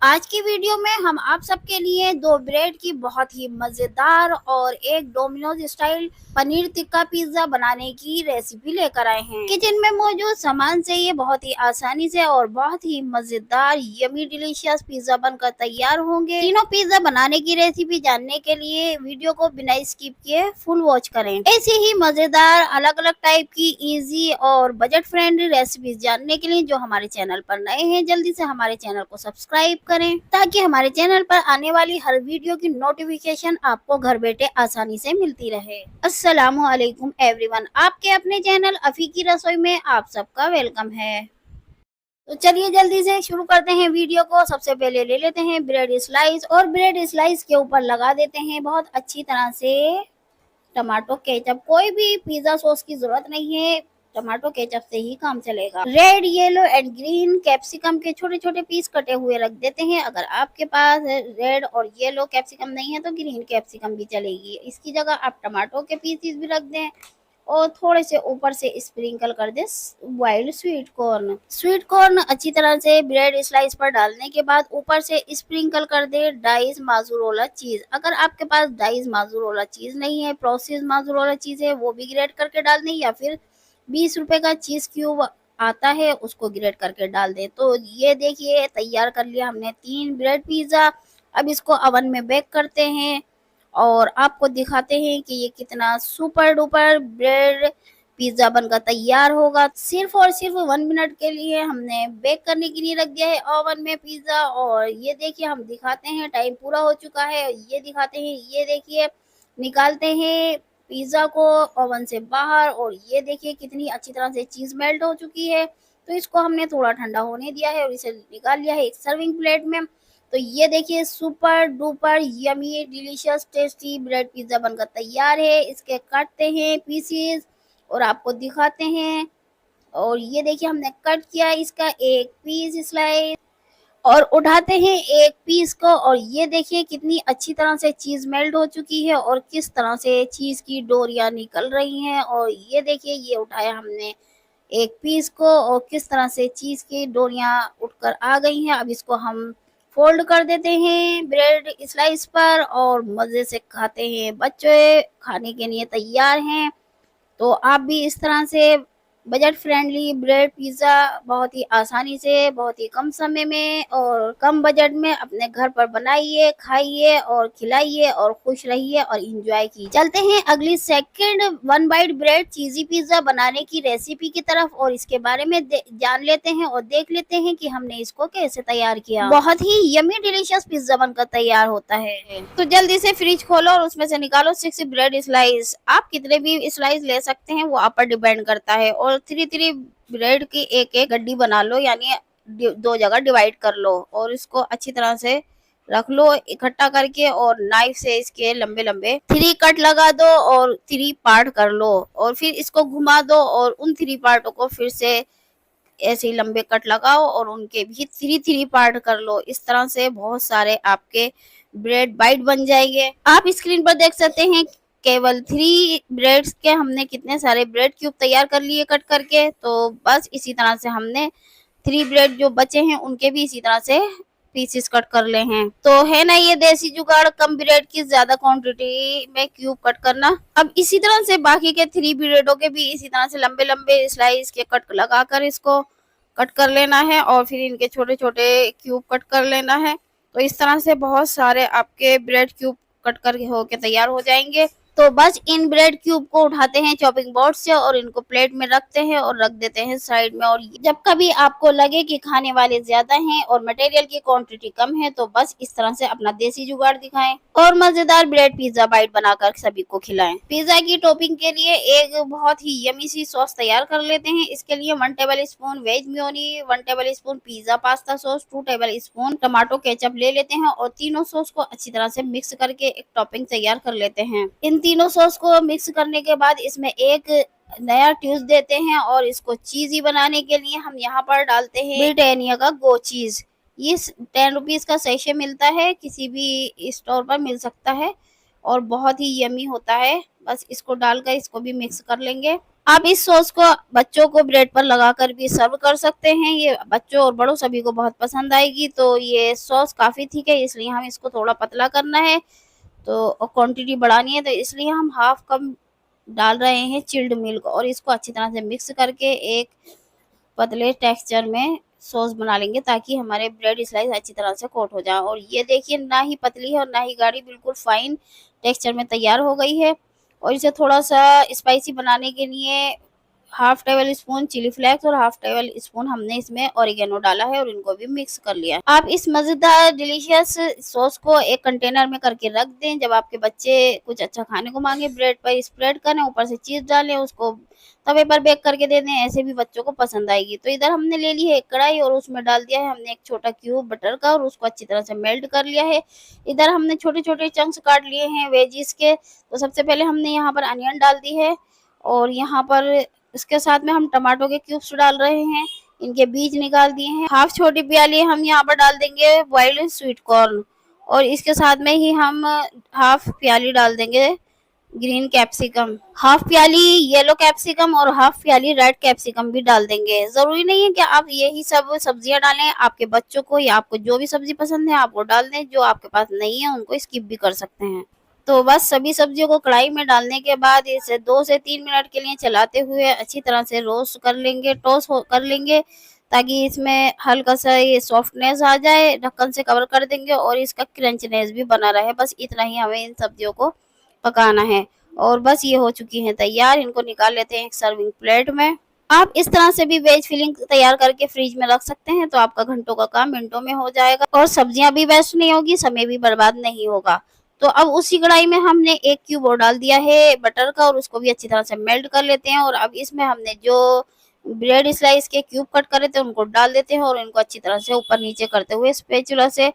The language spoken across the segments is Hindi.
आज की वीडियो में हम आप सबके लिए दो ब्रेड की बहुत ही मज़ेदार और एक Domino's style paneer tikka pizza बनाने की रेसिपी लेकर आए हैं। किचन में मौजूद सामान से ये बहुत ही आसानी से और बहुत ही मज़ेदार यमी डिलीशियस पिज्ज़ा बनकर तैयार होंगे। तीनों पिज्ज़ा बनाने की रेसिपी जानने के लिए वीडियो को बिना स्किप किए फुल वॉच करें। ऐसी ही मज़ेदार अलग अलग टाइप की इजी और बजट फ्रेंडली रेसिपीज जानने के लिए जो हमारे चैनल पर नए हैं जल्दी से हमारे चैनल को सब्सक्राइब करें ताकि हमारे चैनल पर आने वाली हर वीडियो की नोटिफिकेशन आपको घर बैठे आसानी से मिलती रहे। अस्सलामु अलैकुम एवरीवन, आपके अपने चैनल अफी की रसोई में आप सबका वेलकम है। तो चलिए जल्दी से शुरू करते हैं वीडियो को। सबसे पहले ले लेते हैं ब्रेड स्लाइस और ब्रेड स्लाइस के ऊपर लगा देते हैं बहुत अच्छी तरह से टमाटो केचप। कोई भी पिज्जा सॉस की जरूरत नहीं है, टमाटो केचप से ही काम चलेगा। Red yellow and green capsicum के छोटे छोटे पीस कटे हुए रख देते हैं। अगर आपके पास रेड और येलो कैप्सिकम नहीं है तो ग्रीन कैप्सिकम भी चलेगी। इसकी जगह आप टमाटो के पीसीस भी रख दें और थोड़े से ऊपर से स्प्रिंकल कर दे wild sweet corn. Sweet corn अच्छी तरह से ब्रेड स्लाइस पर डालने के बाद ऊपर से स्प्रिंकल कर दे डाइस माजुरोला चीज। अगर आपके पास डाइस माजुरोला चीज नहीं है, प्रोसेस माजुरोला चीज है, वो भी ग्रेट करके डाल दें या फिर 20 रुपए का चीज क्यूब आता है उसको ग्रेट करके डाल दे। तो ये देखिए तैयार कर लिया हमने 3 ब्रेड पिज्जा। अब इसको ओवन में बेक करते हैं और आपको दिखाते हैं कि ये कितना सुपर डुपर ब्रेड पिज्जा बनकर तैयार होगा। सिर्फ और सिर्फ 1 मिनट के लिए हमने बेक करने के लिए रख दिया है ओवन में पिज्जा। और ये देखिए हम दिखाते हैं, टाइम पूरा हो चुका है, ये दिखाते हैं, ये देखिए निकालते हैं पिज्जा को ओवन से बाहर और ये देखिए कितनी अच्छी तरह से चीज मेल्ट हो चुकी है। तो इसको हमने थोड़ा ठंडा होने दिया है और इसे निकाल लिया है एक सर्विंग प्लेट में। तो ये देखिए super duper yummy delicious tasty bread pizza बनकर तैयार है। इसके काटते हैं पीसेस और आपको दिखाते हैं। और ये देखिए हमने कट किया इसका एक पीस स्लाइस और उठाते हैं एक पीस को और ये देखिए कितनी अच्छी तरह से चीज मेल्ट हो चुकी है और किस तरह से चीज की डोरियां निकल रही हैं। और ये देखिए ये उठाया हमने एक पीस को और किस तरह से चीज की डोरियां उठकर आ गई हैं। अब इसको हम फोल्ड कर देते हैं ब्रेड स्लाइस पर और मजे से खाते हैं। बच्चे खाने के लिए तैयार हैं। तो आप भी इस तरह से बजट फ्रेंडली ब्रेड पिज्ज़ा बहुत ही आसानी से बहुत ही कम समय में और कम बजट में अपने घर पर बनाइए, खाइए और खिलाइए और खुश रहिए और इंजॉय कीजिए। चलते हैं अगली सेकंड 1 बाइट ब्रेड चीजी पिज्ज़ा बनाने की रेसिपी की तरफ और इसके बारे में जान लेते हैं और देख लेते हैं कि हमने इसको कैसे तैयार किया। बहुत ही यमी डिलीशियस पिज्ज़ा बनकर तैयार होता है। तो जल्दी से फ्रिज खोलो और उसमें से निकालो 6 ब्रेड स्लाइस। आप कितने भी स्लाइस ले सकते हैं वो आप पर डिपेंड करता है। और 3 ब्रेड की एक एक गड्डी बना लो, यानी 2 जगह डिवाइड कर लो और इसको अच्छी तरह से रख लो इकट्ठा करके और नाइफ से इसके लंबे लंबे 3 कट लगा दो और 3 पार्ट कर लो और फिर इसको घुमा दो और उन 3 पार्टों को फिर से ऐसे ही लंबे कट लगाओ और उनके भी 3 पार्ट कर लो। इस तरह से बहुत सारे आपके ब्रेड बाइट बन जाएंगे। आप स्क्रीन पर देख सकते हैं केवल 3 ब्रेड्स के हमने कितने सारे ब्रेड क्यूब तैयार कर लिए कट करके। तो बस इसी तरह से हमने 3 ब्रेड जो बचे हैं उनके भी इसी तरह से पीसेस कट कर ले हैं। तो है ना ये देसी जुगाड़, कम ब्रेड की ज्यादा क्वांटिटी में क्यूब कट करना। अब इसी तरह से बाकी के 3 ब्रेडों के भी इसी तरह से लंबे लंबे स्लाइस के कट लगाकर इसको कट कर लेना है और फिर इनके छोटे छोटे क्यूब कट कर लेना है। तो इस तरह से बहुत सारे आपके ब्रेड क्यूब कट कर होके तैयार हो जाएंगे। तो बस इन ब्रेड क्यूब को उठाते हैं चॉपिंग बोर्ड से और इनको प्लेट में रखते हैं और रख देते हैं साइड में। और जब कभी आपको लगे कि खाने वाले ज्यादा हैं और मटेरियल की क्वांटिटी कम है तो बस इस तरह से अपना देसी जुगाड़ दिखाएं और मजेदार ब्रेड पिज्जा बाइट बनाकर सभी को खिलाएं। पिज्जा की टॉपिंग के लिए एक बहुत ही यमी सी सॉस तैयार कर लेते हैं। इसके लिए 1 tablespoon veg mayonnaise, 1 tablespoon pizza pasta sauce, 2 tablespoon tomato ketchup ले लेते हैं और तीनों सॉस को अच्छी तरह से मिक्स करके एक टॉपिंग तैयार कर लेते हैं। इन तीनों सॉस को मिक्स करने के बाद इसमें एक नया ट्विस्ट देते हैं और इसको चीजी बनाने के लिए हम यहाँ पर डालते हैं ब्रिटानिया का गो चीज। ये 10 रुपीज का सैशे मिलता है, किसी भी स्टोर पर मिल सकता है और बहुत ही यमी होता है। बस इसको डालकर इसको भी मिक्स कर लेंगे आप इस सॉस को बच्चों को ब्रेड पर लगाकर भी सर्व कर सकते हैं। ये बच्चों और बड़ों सभी को बहुत पसंद आएगी। तो ये सॉस काफ़ी थिक है, इसलिए हम इसको थोड़ा पतला करना है, तो क्वांटिटी बढ़ानी है, तो इसलिए हम हाफ कप डाल रहे हैं चिल्ड मिल्क और इसको अच्छी तरह से मिक्स करके एक पतले टेक्सचर में सॉस बना लेंगे, ताकि हमारे ब्रेड स्लाइस अच्छी तरह से कोट हो जाए। और ये देखिए, ना ही पतली है और ना ही गाढ़ी, बिल्कुल फाइन टेक्सचर में तैयार हो गई है। और इसे थोड़ा सा स्पाइसी बनाने के लिए half tablespoon chilli flakes और हाफ टेबल स्पून हमने इसमें ऑरिगेनो डाला है और इनको भी मिक्स कर लिया है। आप इस मजेदार डिलीशियस सॉस को एक कंटेनर में करके रख दें। जब आपके बच्चे कुछ अच्छा खाने को मांगे, ब्रेड पर स्प्रेड करें, ऊपर से चीज डालें, उसको तवे पर बेक करके दे दें, ऐसे भी बच्चों को पसंद आएगी। तो इधर हमने ले ली है एक कढ़ाई और उसमें डाल दिया है हमने एक छोटा क्यूब बटर का और उसको अच्छी तरह से मेल्ट कर लिया है। इधर हमने छोटे छोटे चंक्स काट लिए हैं वेजीज के। तो सबसे पहले हमने यहाँ पर अनियन डाल दी है और यहाँ पर इसके साथ में हम टमाटो के क्यूब्स डाल रहे हैं, इनके बीज निकाल दिए हैं। हाफ छोटी प्याली हम यहाँ पर डाल देंगे बॉइल्ड स्वीट कॉर्न और इसके साथ में ही हम हाफ प्याली डाल देंगे ग्रीन कैप्सिकम, हाफ प्याली येलो कैप्सिकम और हाफ प्याली रेड कैप्सिकम भी डाल देंगे। जरूरी नहीं है कि आप यही सब सब्जियां डालें, आपके बच्चों को या आपको जो भी सब्जी पसंद है आप वो डाल दें, जो आपके पास नहीं है उनको स्किप भी कर सकते हैं। तो बस सभी सब्जियों को कढ़ाई में डालने के बाद इसे 2 से 3 मिनट के लिए चलाते हुए अच्छी तरह से रोस्ट कर लेंगे, कर लेंगे, ताकि इसमें हल्का सा ये सॉफ्टनेस आ जाए। ढक्कन से कवर कर देंगे और इसका क्रंचनेस भी बना रहे। बस इतना ही हमें इन सब्जियों को पकाना है और बस ये हो चुकी हैं तैयार। इनको निकाल लेते हैं एक सर्विंग प्लेट में। आप इस तरह से भी वेज फिलिंग तैयार करके फ्रिज में रख सकते हैं, तो आपका घंटों का काम मिनटों में हो जाएगा और सब्जियां भी वेस्ट नहीं होगी, समय भी बर्बाद नहीं होगा। तो अब उसी कढ़ाई में हमने एक क्यूब और डाल दिया है बटर का और उसको भी अच्छी तरह से मेल्ट कर लेते हैं। और अब इसमें हमने जो ब्रेड स्लाइस के क्यूब कट करे थे उनको डाल देते हैं और इनको अच्छी तरह से ऊपर नीचे करते हुए स्पैचुला से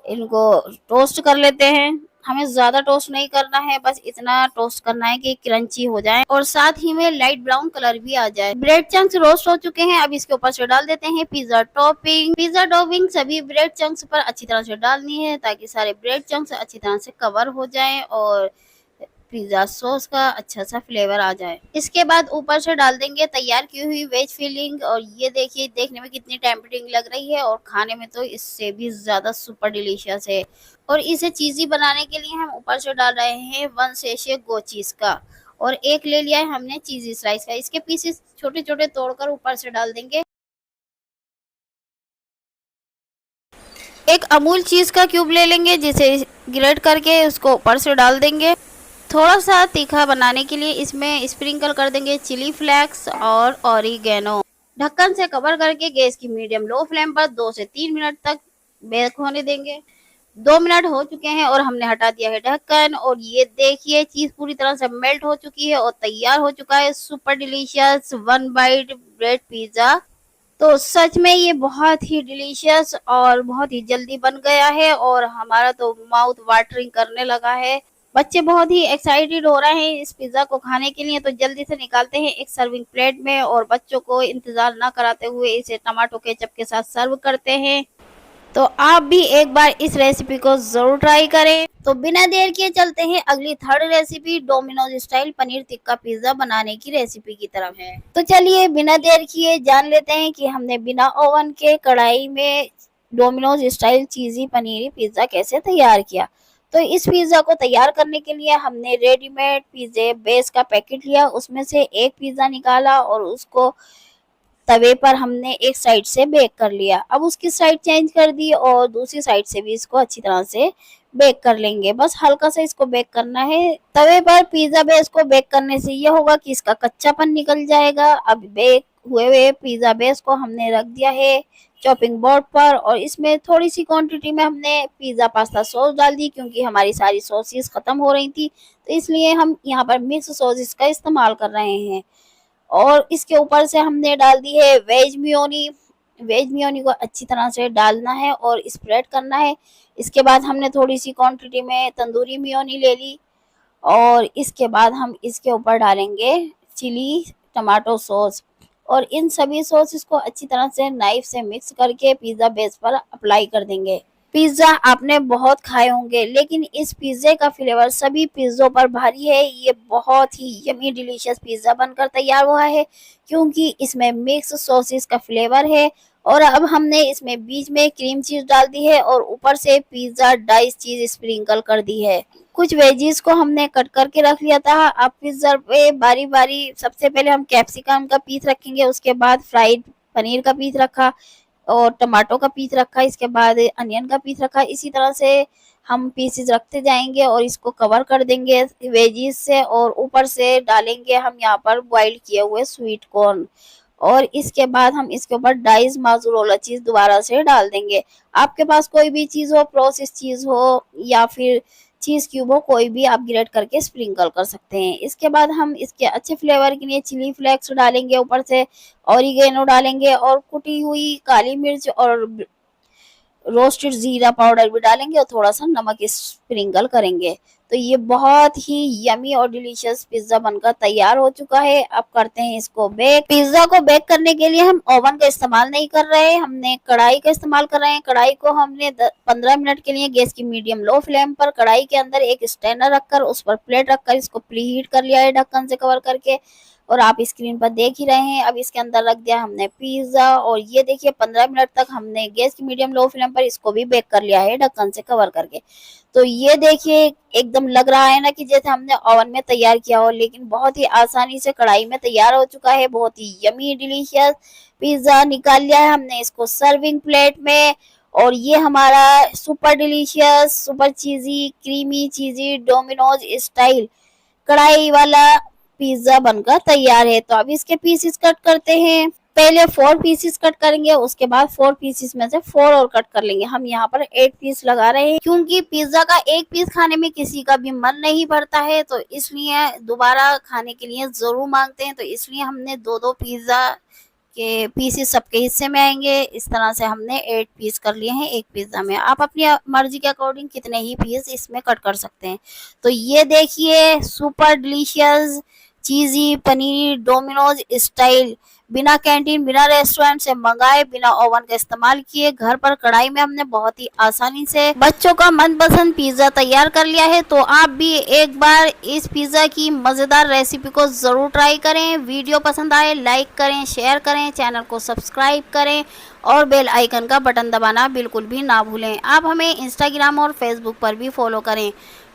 इनको टोस्ट कर लेते हैं। हमें ज्यादा टोस्ट नहीं करना है, बस इतना टोस्ट करना है कि क्रंची हो जाए और साथ ही में लाइट ब्राउन कलर भी आ जाए। ब्रेड चंक्स रोस्ट हो चुके हैं, अब इसके ऊपर से डाल देते हैं पिज्जा टॉपिंग। पिज्जा टॉपिंग सभी ब्रेड चंक्स पर अच्छी तरह से डालनी है, ताकि सारे ब्रेड चंक्स अच्छी तरह से कवर हो जाएं और पिज्जा सॉस का अच्छा सा फ्लेवर आ जाए। इसके बाद ऊपर से डाल देंगे तैयार की हुई वेज फिलिंग और ये देखिए, देखने में कितनी टेम्पटिंग लग रही है और खाने में तो इससे भी ज्यादा सुपर डिलीशियस है। और इसे चीजी बनाने के लिए हम ऊपर से डाल रहे हैं 1 सेशे गो चीज का और एक ले लिया है हमने चीजी स्लाइस का। इसके पीसेस छोटे छोटे तोड़कर ऊपर से डाल देंगे। एक अमूल चीज का क्यूब ले लेंगे, जिसे ग्रेट करके उसको ऊपर से डाल देंगे। थोड़ा सा तीखा बनाने के लिए इसमें स्प्रिंकल कर देंगे चिली फ्लेक्स और ऑरिगेनो। ढक्कन से कवर करके गैस की मीडियम लो फ्लेम पर 2 से 3 मिनट तक बेक होने देंगे। 2 मिनट हो चुके हैं और हमने हटा दिया है ढक्कन और ये देखिए चीज पूरी तरह से मेल्ट हो चुकी है और तैयार हो चुका है super delicious 1 bite bread pizza. तो सच में ये बहुत ही डिलीशियस और बहुत ही जल्दी बन गया है और हमारा तो माउथ वाटरिंग करने लगा है। बच्चे बहुत ही एक्साइटेड हो रहे हैं इस पिज्जा को खाने के लिए। तो जल्दी से निकालते हैं एक सर्विंग प्लेट में और बच्चों को इंतजार ना कराते हुए इसे टमाटो केचप के साथ सर्व करते हैं। तो आप भी एक बार इस रेसिपी को जरूर ट्राई करें। तो बिना देर किए चलते हैं अगली third recipe Domino's style paneer tikka pizza बनाने की रेसिपी की तरफ है। तो चलिए बिना देर किए जान लेते हैं कि हमने बिना ओवन के कढ़ाई में डोमिनोज स्टाइल चीजी पनीर पिज्जा कैसे तैयार किया। तो इस पिज्जा को तैयार करने के लिए हमने रेडीमेड पिज्जे बेस का पैकेट लिया, उसमें से एक पिज्जा निकाला और उसको तवे पर हमने एक साइड से बेक कर लिया। अब उसकी साइड चेंज कर दी और दूसरी साइड से भी इसको अच्छी तरह से बेक कर लेंगे। बस हल्का सा इसको बेक करना है। तवे पर पिज्जा बेस को बेक करने से ये होगा कि इसका कच्चापन निकल जाएगा। अब बेक हुए हुए पिज्जा बेस को हमने रख दिया है चॉपिंग बोर्ड पर और इसमें थोड़ी सी क्वांटिटी में हमने पिज्जा पास्ता सॉस डाल दी, क्योंकि हमारी सारी सॉसेस खत्म हो रही थी, तो इसलिए हम यहाँ पर मिक्स सॉसेस का इस्तेमाल कर रहे हैं। और इसके ऊपर से हमने डाल दी है वेज मियोनी। वेज मियोनी को अच्छी तरह से डालना है और स्प्रेड करना है। इसके बाद हमने थोड़ी सी क्वांटिटी में तंदूरी मियोनी ले ली और इसके बाद हम इसके ऊपर डालेंगे चिली टमाटो सॉस और इन सभी सॉसेस को अच्छी तरह से नाइफ से मिक्स करके पिज्जा बेस पर अप्लाई कर देंगे। पिज्ज़ा आपने बहुत खाए होंगे, लेकिन इस पिज़्ज़े का फ्लेवर सभी पिज़्ज़ों पर भारी है। ये बहुत ही यमी डिलीशियस पिज़्ज़ा बनकर तैयार हुआ है, क्योंकि इसमें मिक्स सॉसेस का फ्लेवर है। और अब हमने इसमें बीच में क्रीम चीज़ डाल दी है और ऊपर से पिज़्ज़ा डाइस चीज़ स्प्रिंकल कर दी है। कुछ वेजीज को हमने कट करके रख लिया था। अब पिज़्ज़ा पे बारी-बारी सबसे पहले हम कैप्सिकम का पीस रखेंगे, उसके बाद फ्राइड पनीर का पीस रखा और टमाटो का पीस रखा, इसके बाद अनियन का पीस रखा। इसी तरह से हम पीसेस रखते जाएंगे और इसको कवर कर देंगे वेजीज से, और ऊपर से डालेंगे हम यहाँ पर बॉइल्ड किए हुए स्वीट कॉर्न, और इसके बाद हम इसके ऊपर डाइस माजुरोला चीज दोबारा से डाल देंगे। आपके पास कोई भी चीज हो, प्रोसेस चीज हो या फिर चीज क्यूब हो, कोई भी आप ग्रेट करके स्प्रिंकल कर सकते हैं। इसके बाद हम इसके अच्छे फ्लेवर के लिए चिली फ्लेक्स डालेंगे, ऊपर से ऑरिगेनो डालेंगे और कुटी हुई काली मिर्च और रोस्टेड जीरा पाउडर भी डालेंगे और थोड़ा सा नमक स्प्रिंकल करेंगे। तो ये बहुत ही यमी और डिलीशियस पिज्जा बनकर तैयार हो चुका है। अब करते हैं इसको बेक। पिज्जा को बेक करने के लिए हम ओवन का इस्तेमाल नहीं कर रहे हैं, हमने कढ़ाई का इस्तेमाल कर रहे हैं। कढ़ाई को हमने 15 मिनट के लिए गैस की मीडियम लो फ्लेम पर कढ़ाई के अंदर एक स्टैंडर रखकर उस पर प्लेट रखकर इसको प्री हीट कर लिया है ढक्कन से कवर करके, और आप स्क्रीन पर देख ही रहे हैं। अब इसके अंदर रख दिया हमने पिज्जा, और ये देखिए 15 मिनट तक हमने गैस की मीडियम लो फ्लेम पर इसको भी बेक कर लिया है ढक्कन से कवर करके। तो ये देखिए एकदम लग रहा है ना कि जैसे हमने ओवन में तैयार किया हो, लेकिन बहुत ही आसानी से कढ़ाई में तैयार हो चुका है। बहुत ही यमी डिलीशियस पिज्जा निकाल लिया है हमने इसको सर्विंग प्लेट में, और ये हमारा super delicious super cheesy creamy cheesy Domino's style कढ़ाई वाला पिज्जा बनकर तैयार है। तो अब इसके पीसेस कट करते हैं। पहले 4 पीसेस कट करेंगे, उसके बाद 4 पीसेस में से 4 और कट कर लेंगे। हम यहाँ पर 8 पीस लगा रहे हैं, क्योंकि पिज्जा का एक पीस खाने में किसी का भी मन नहीं भरता है, तो इसलिए दोबारा खाने के लिए जरूर मांगते हैं। तो इसलिए हमने 2-2 पिज्जा के पीसेस सबके हिस्से में आएंगे। इस तरह से हमने 8 पीस कर लिए हैं एक पिज्जा में। आप अपनी मर्जी के अकॉर्डिंग कितने ही पीस इसमें कट कर सकते हैं। तो ये देखिए super delicious cheesy paneer Domino's style, बिना कैंटीन बिना रेस्टोरेंट से मंगाए, बिना ओवन का इस्तेमाल किए, घर पर कढ़ाई में हमने बहुत ही आसानी से बच्चों का मनपसंद पिज्जा तैयार कर लिया है। तो आप भी एक बार इस पिज्जा की मजेदार रेसिपी को जरूर ट्राई करें। वीडियो पसंद आए लाइक करें, शेयर करें, चैनल को सब्सक्राइब करें और बेल आइकन का बटन दबाना बिल्कुल भी ना भूलें। आप हमें इंस्टाग्राम और फेसबुक पर भी फॉलो करें।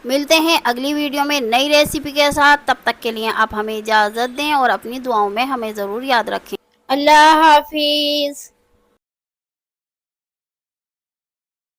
मिलते हैं अगली वीडियो में नई रेसिपी के साथ। तब तक के लिए आप हमें इजाज़त दें और अपनी दुआओं में हमें ज़रूर याद रखें। अल्लाह हाफिज़।